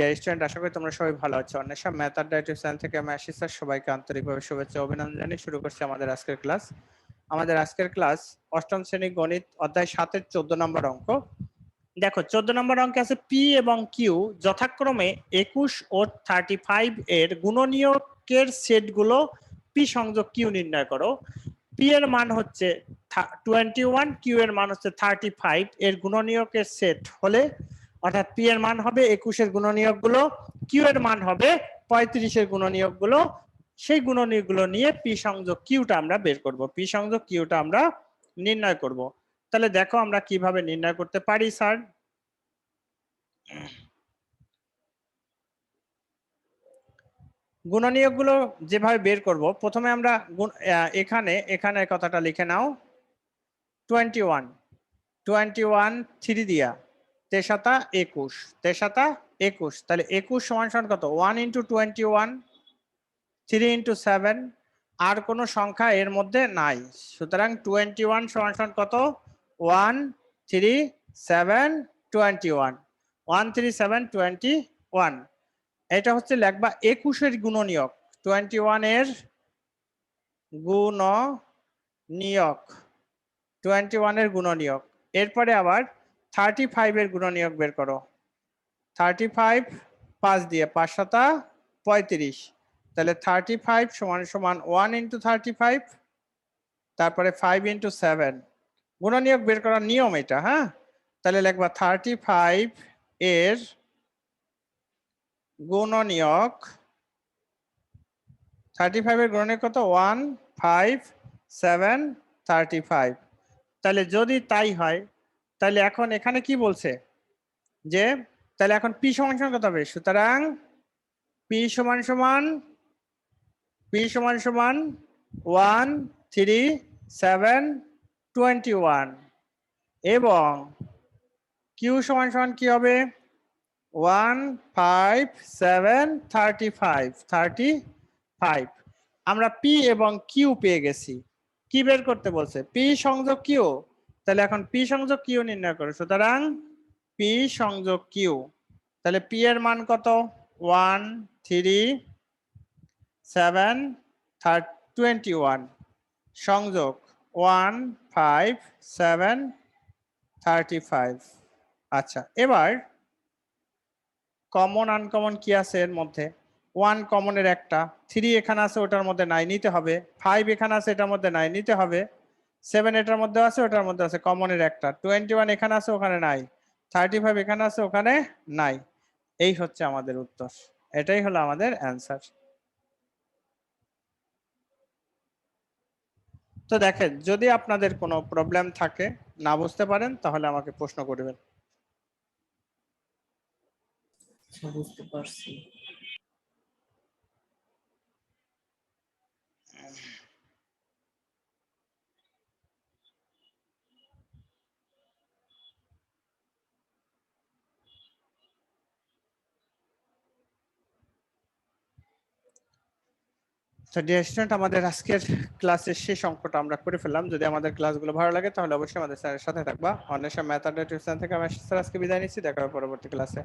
Dear student, আশা করি তোমরা সবাই ভালো আছো। অন্বেষা ম্যাথ আড্ডা ইউটিউব চ্যানেল থেকে আমি আশিস স্যার সবাইকে আন্তরিকভাবে শুভেচ্ছা ও অভিনন্দন জানিয়ে শুরু করছি আমাদের আজকের ক্লাস। আমাদের আজকের ক্লাস অষ্টম শ্রেণী গণিত অধ্যায় 7-এর 14 নম্বর অঙ্ক। দেখো 14 নম্বর অঙ্কে আছে পি এবং কিউ যথাক্রমে 21 ও 35 এর গুণনীয়কের সেটগুলো পি সংযোগ কিউ নির্ণয় করো। পি এর মান হচ্ছে 21, কিউ এর মান হচ্ছে 35, এর গুণনীয়কের সেট হলে অর্থাৎ পি এর মান হবে 21 এর গুণনীয়ক গুলো, কিউ এর মান হবে 35 এর গুণনীয়ক গুলো। সেই গুণনীয়ক গুলো নিয়ে পি সংযোগ কিউটা আমরা বের করব, পি সংযোগ কিউটা আমরা নির্ণয় করব। তাহলে দেখো আমরা কিভাবে নির্ণয় করতে পারি স্যার। গুণনীয়ক গুলো যেভাবে বের করব, প্রথমে আমরা এখানে কথাটা লিখে নাও 21 3 দিয়া 21, তাহলে 21 সমান সমান কত? 1 × 21, 3 × 7, আর কোন সংখ্যা এর মধ্যে নাই, সুতরাং 21 সমান সমান কত? 1 3 7 21, 1 3 7 21। এটা হচ্ছে লিখবা 21 এর গুণনীয়ক, 21 এর গুণনীয়ক, 21 এর গুণনীয়ক। এরপরে আবার 35 এর গুণনীয়ক বের করো। 35 5 দিয়ে 5 7 35, তাহলে 35 সমান সমান 1 × 35, তারপরে 5 × 7। গুণনীয়ক বের করার নিয়ম এটা, হ্যাঁ। তাহলে লিখবা 35 এর গুণনীয়ক, 35 এর গুণনীয়ক কত? 1 5 7 35। তাহলে যদি তাই হয়, তাহলে এখন এখানে কি বলছে যে তাহলে এখন পি সমান সমান কত হবে? সুতরাং পি সমান সমান 1 3 7 21 এবং কিউ সমান সমান কি হবে? 1 5 7 35। আমরা পি এবং কিউ পেয়ে গেছি। কি বের করতে বলছে? পি সংযোগ কিউ। তাহলে এখন পি সংযোগ কিউ নির্ণয় করো। সুতরাং পি সংযোগ কিউ, তাহলে পি এর মান কত? 1 3 7 21 সংযোগ 1 5 7 35। আচ্ছা, এবার কমন আনকমন কি আছে এর মধ্যে? 1 কমনের একটা, 3 এখানে আছে ওটার মধ্যে নাই, নিতে হবে। 5 এখানে আছে এটার মধ্যে নাই, নিতে হবে। 7 এটার মধ্যে আছে ওটার মধ্যে আছে, কমনের একটা। 21 এখানে আছে ওখানে নাই, 35 এখানে আছে ওখানে নাই। এই হচ্ছে আমাদের উত্তর, এটাই হলো আমাদের অ্যান্সার। তো দেখেন, যদি আপনাদের কোনো প্রবলেম থাকে, না বুঝতে পারেন, তাহলে আমাকে প্রশ্ন করবেন। বুঝতে পারছি। তো ডিয়ার স্টুডেন্ট, আমাদের আজকের ক্লাসের শেষ অঙ্কটা আমরা করে ফেললাম। যদি আমাদের ক্লাসগুলো ভালো লাগে তাহলে অবশ্যই আমাদের স্যারের সাথে থাকবা। অন্বেষা ম্যাথ আড্ডা টিউশন থেকে আমি স্যার আজকে বিদায় নিচ্ছি। দেখা হবে পরবর্তী ক্লাসে।